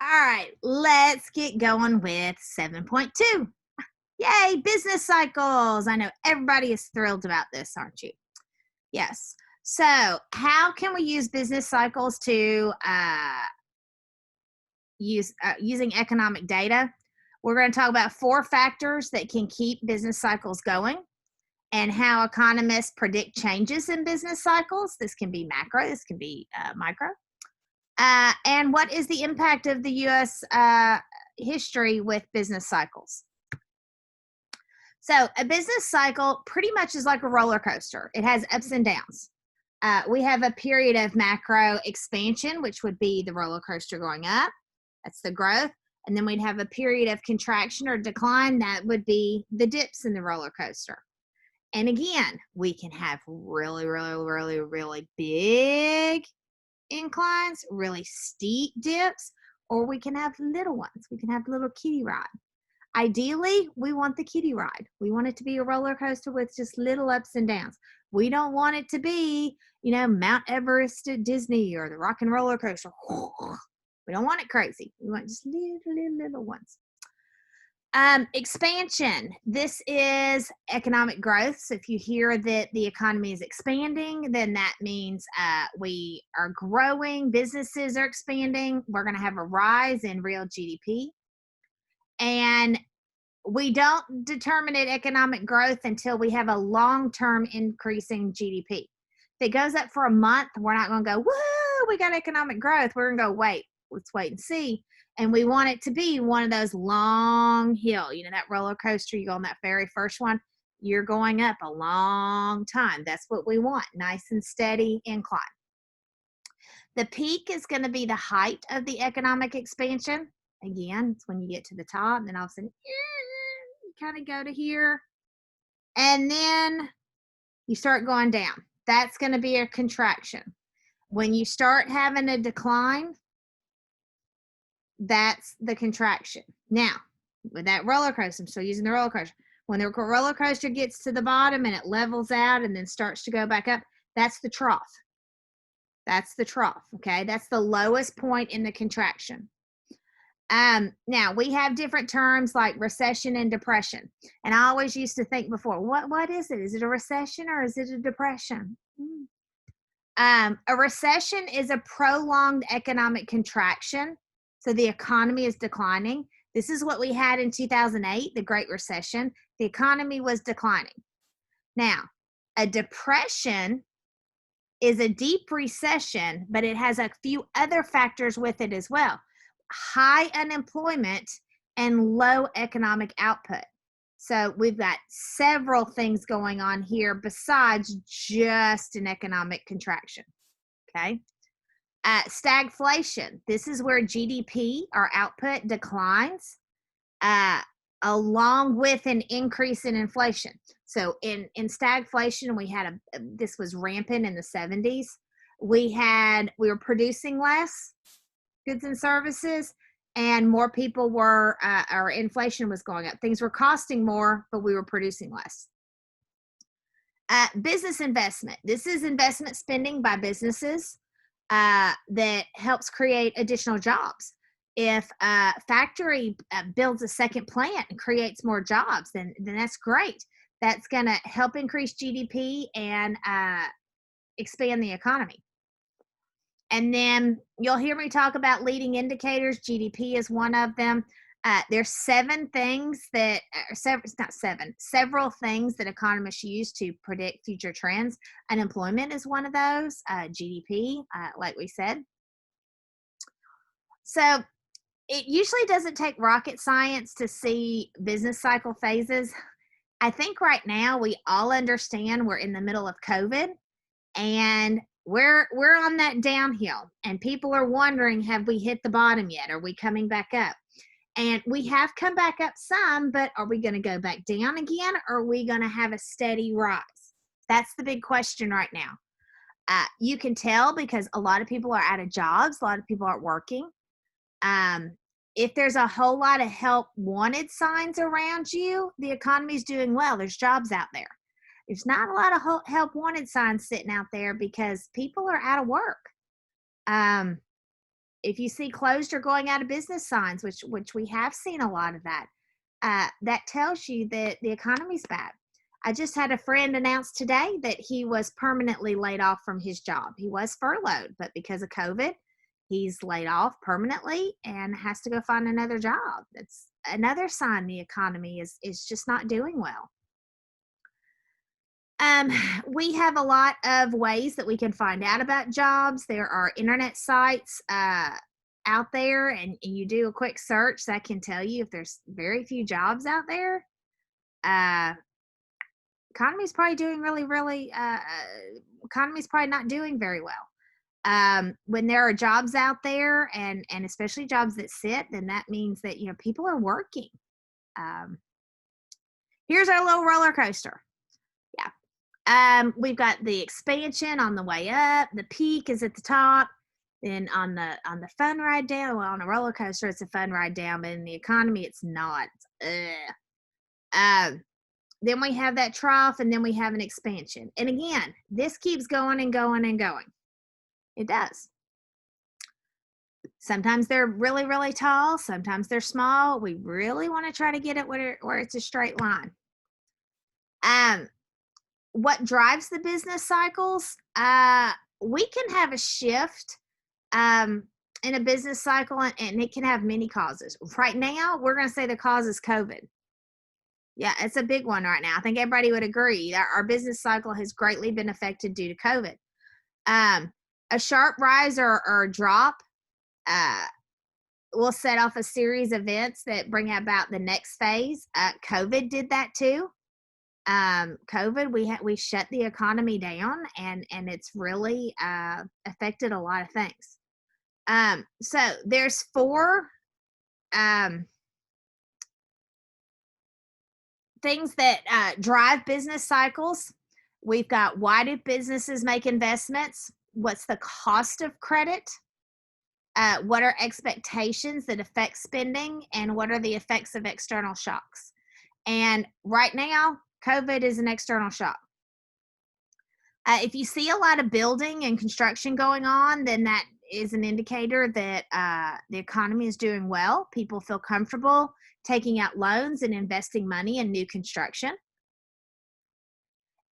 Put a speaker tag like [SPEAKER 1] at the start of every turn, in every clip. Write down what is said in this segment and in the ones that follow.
[SPEAKER 1] All right, let's get going with 7.2. Yay, business cycles. I know everybody is thrilled about this, aren't you? Yes. So, how can we use business cycles to using economic data? We're going to talk about 4 factors that can keep business cycles going and how economists predict changes in business cycles. This can be macro, this can be micro. And what is the impact of the U.S. History with business cycles? So, a business cycle pretty much is like a roller coaster. It has ups and downs. We have a period of macro expansion, which would be the roller coaster going up. That's the growth. And then we'd have a period of contraction or decline. That would be the dips in the roller coaster. And again, we can have really, really, really, really big inclines, really steep dips, or we can have little ones. We can have little kiddie ride. Ideally, we want the kiddie ride. We want it to be a roller coaster with just little ups and downs. We don't want it to be, Mount Everest at Disney or the Rock and Roller Coaster. We don't want it crazy. We want just little ones. Expansion. This is economic growth. So if you hear that the economy is expanding, then that means we are growing. Businesses are expanding. We're going to have a rise in real GDP. And we don't determine economic growth until we have a long-term increasing GDP. If it goes up for a month, we're not going to go, woo, we got economic growth. We're going to go, let's wait and see. And we want it to be one of those long hill, that roller coaster, you go on that very first one, you're going up a long time. That's what we want, nice and steady incline. The peak is going to be the height of the economic expansion. Again, it's when you get to the top, and then all of a sudden, you kind of go to here, and then you start going down. That's going to be a contraction. When you start having a decline, that's the contraction. Now, with that roller coaster, I'm still using the roller coaster. When the roller coaster gets to the bottom and it levels out and then starts to go back up, that's the trough. That's the trough, okay? That's the lowest point in the contraction. Now, we have different terms like recession and depression. And I always used to think before, what is it? Is it a recession or is it a depression? A recession is a prolonged economic contraction. So the economy is declining. This is what we had in 2008, the Great Recession. The economy was declining. Now, a depression is a deep recession, but it has a few other factors with it as well. High unemployment and low economic output. So we've got several things going on here besides just an economic contraction, okay? Stagflation. This is where GDP, our output, declines along with an increase in inflation. So in stagflation, we had this was rampant in the 70s. We were producing less goods and services, and more people were, our inflation was going up. Things were costing more, but we were producing less. Business investment. This is investment spending by businesses that helps create additional jobs. If a factory builds a second plant and creates more jobs, then that's great. That's going to help increase GDP and expand the economy. And then you'll hear me talk about leading indicators. GDP is one of them. There's several things that economists use to predict future trends. Unemployment is one of those. GDP, like we said. So it usually doesn't take rocket science to see business cycle phases. I think right now we all understand we're in the middle of COVID, and we're on that downhill, and people are wondering, have we hit the bottom yet? Are we coming back up? And we have come back up some, but are we going to go back down again, or are we going to have a steady rise? That's the big question right now. You can tell because a lot of people are out of jobs. A lot of people aren't working. If there's a whole lot of help wanted signs around you, the economy's doing well. There's jobs out there. There's not a lot of help wanted signs sitting out there because people are out of work. If you see closed or going out of business signs, which we have seen a lot of that, that tells you that the economy's bad. I just had a friend announce today that he was permanently laid off from his job. He was furloughed, but because of COVID, he's laid off permanently and has to go find another job. That's another sign the economy is just not doing well. We have a lot of ways that we can find out about jobs. There are internet sites out there, and you do a quick search that can tell you if there's very few jobs out there. Economy's probably doing economy's probably not doing very well. When there are jobs out there, and especially jobs that sit, then that means that people are working. Here's our little roller coaster. We've got the expansion on the way up. The peak is at the top. Then on the fun ride down, well, on a roller coaster, it's a fun ride down, but in the economy, it's not. Then we have that trough, and then we have an expansion. And again, this keeps going and going and going. It does. Sometimes they're really, really tall. Sometimes they're small. We really want to try to get it where it's a straight line. What drives the business cycles? We can have a shift in a business cycle, and it can have many causes. Right now, we're going to say the cause is COVID. Yeah, it's a big one right now. I think everybody would agree that our business cycle has greatly been affected due to COVID. A sharp rise or drop will set off a series of events that bring about the next phase. COVID did that too. COVID, we shut the economy down, and it's really affected a lot of things. So there's four things that drive business cycles. We've got, why do businesses make investments? What's the cost of credit? What are expectations that affect spending? And what are the effects of external shocks? And right now, COVID is an external shock. If you see a lot of building and construction going on, then that is an indicator that the economy is doing well. People feel comfortable taking out loans and investing money in new construction.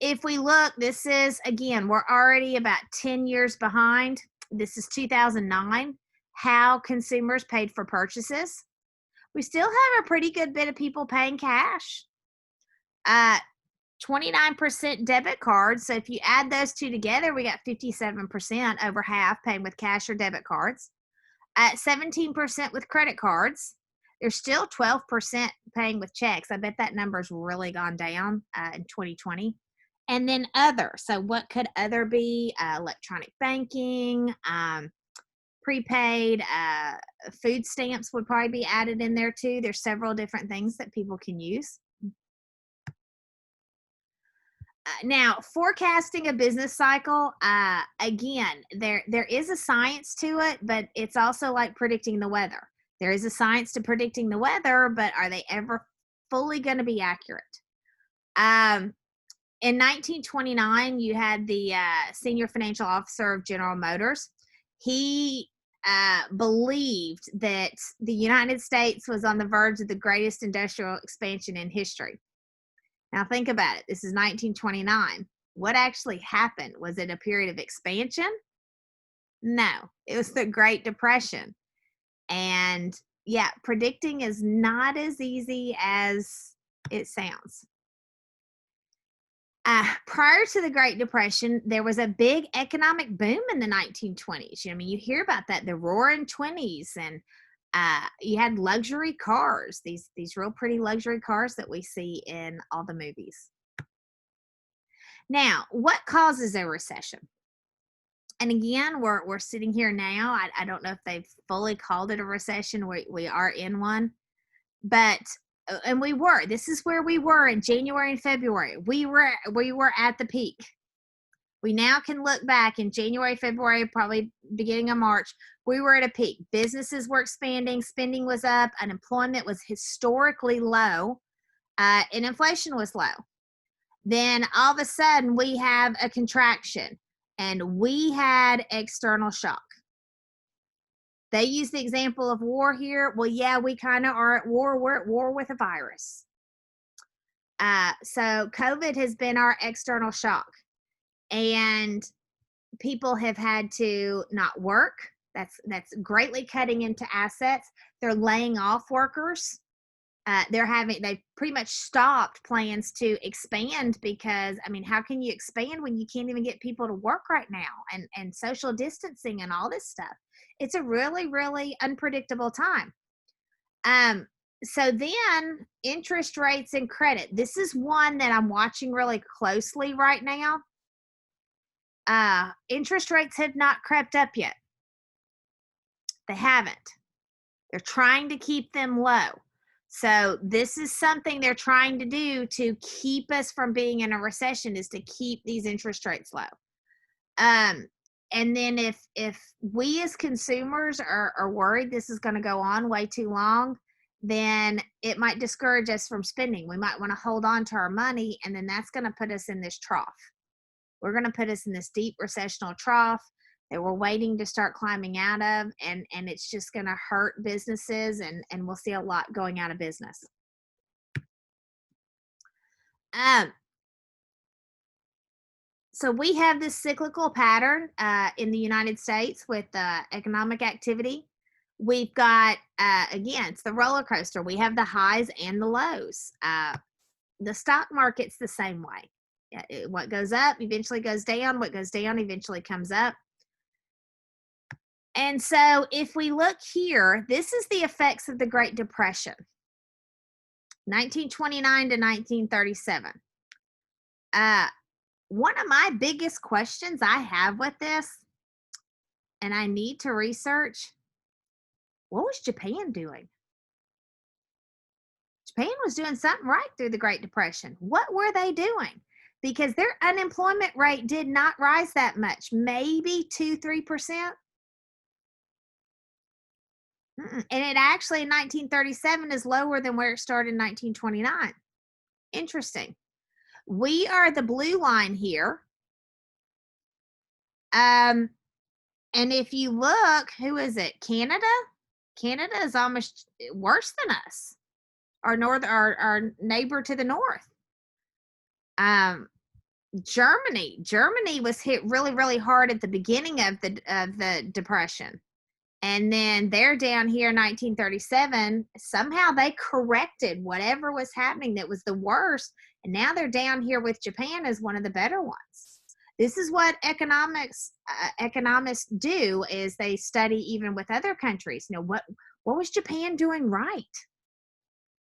[SPEAKER 1] If we look, this is, again, we're already about 10 years behind. This is 2009, how consumers paid for purchases. We still have a pretty good bit of people paying cash. 29% debit cards. So if you add those two together, we got 57%, over half paying with cash or debit cards. 17% with credit cards. There's still 12% paying with checks. I bet that number's really gone down in 2020. And then other. So what could other be? Electronic banking, prepaid, food stamps would probably be added in there too. There's several different things that people can use. Now, forecasting a business cycle, again, there is a science to it, but it's also like predicting the weather. There is a science to predicting the weather, but are they ever fully going to be accurate? In 1929, you had the senior financial officer of General Motors. He believed that the United States was on the verge of the greatest industrial expansion in history. Now think about it. This is 1929. What actually happened? Was it a period of expansion? No, it was the Great Depression. And yeah, predicting is not as easy as it sounds. Prior to the Great Depression, there was a big economic boom in the 1920s. You hear about that, the Roaring Twenties, and you had luxury cars, these real pretty luxury cars that we see in all the movies. Now, what causes a recession? And again, we're sitting here now. I don't know if they've fully called it a recession. We are in one, but and this is where we were in January and February. We were at the peak. We now can look back in January, February, probably beginning of March. We were at a peak. Businesses were expanding, spending was up, unemployment was historically low, and inflation was low. Then all of a sudden we have a contraction, and we had external shock. They use the example of war here. Well, yeah, we kind of are at war. We're at war with a virus. So COVID has been our external shock, and people have had to not work. That's greatly cutting into assets. They're laying off workers. They've pretty much stopped plans to expand because, I mean, how can you expand when you can't even get people to work right now, and social distancing and all this stuff? It's a really, really unpredictable time. So then interest rates and credit. This is one that I'm watching really closely right now. Interest rates have not crept up yet. They haven't. They're trying to keep them low. So this is something they're trying to do to keep us from being in a recession, is to keep these interest rates low. And then if we as consumers are worried this is going to go on way too long, then it might discourage us from spending. We might want to hold on to our money, and then that's going to put us in this trough. We're going to put us in this deep recessional trough that we're waiting to start climbing out of, and it's just going to hurt businesses, and we'll see a lot going out of business. So we have this cyclical pattern in the United States with economic activity. We've got, again, it's the roller coaster. We have the highs and the lows. The stock market's the same way. What goes up eventually goes down. What goes down eventually comes up. And so if we look here, this is the effects of the Great Depression, 1929 to 1937. One of my biggest questions I have with this, and I need to research, what was Japan doing? Japan was doing something right through the Great Depression. What were they doing? Because their unemployment rate did not rise that much, maybe 2-3%. And it actually in 1937 is lower than where it started in 1929. Interesting. We are the blue line here. And if you look, who is it? Canada? Canada is almost worse than us. Our neighbor to the north. Germany was hit really, really hard at the beginning of the Depression. And then they're down here in 1937. Somehow they corrected whatever was happening that was the worst. And now they're down here with Japan as one of the better ones. This is what economists do, is they study even with other countries. What was Japan doing right?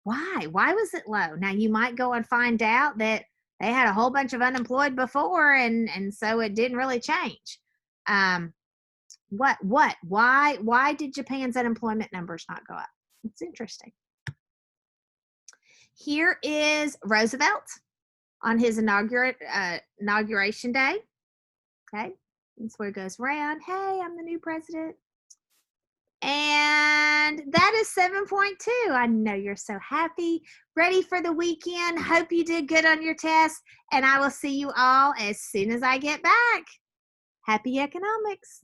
[SPEAKER 1] Why was it low? Now you might go and find out that they had a whole bunch of unemployed before, and so it didn't really change. Why did Japan's unemployment numbers not go up? It's interesting. Here is Roosevelt on his inauguration day. Okay, that's where it goes around. Hey, I'm the new president. And that is 7.2. I know you're so happy, ready for the weekend. Hope you did good on your test, and I will see you all as soon as I get back. Happy economics.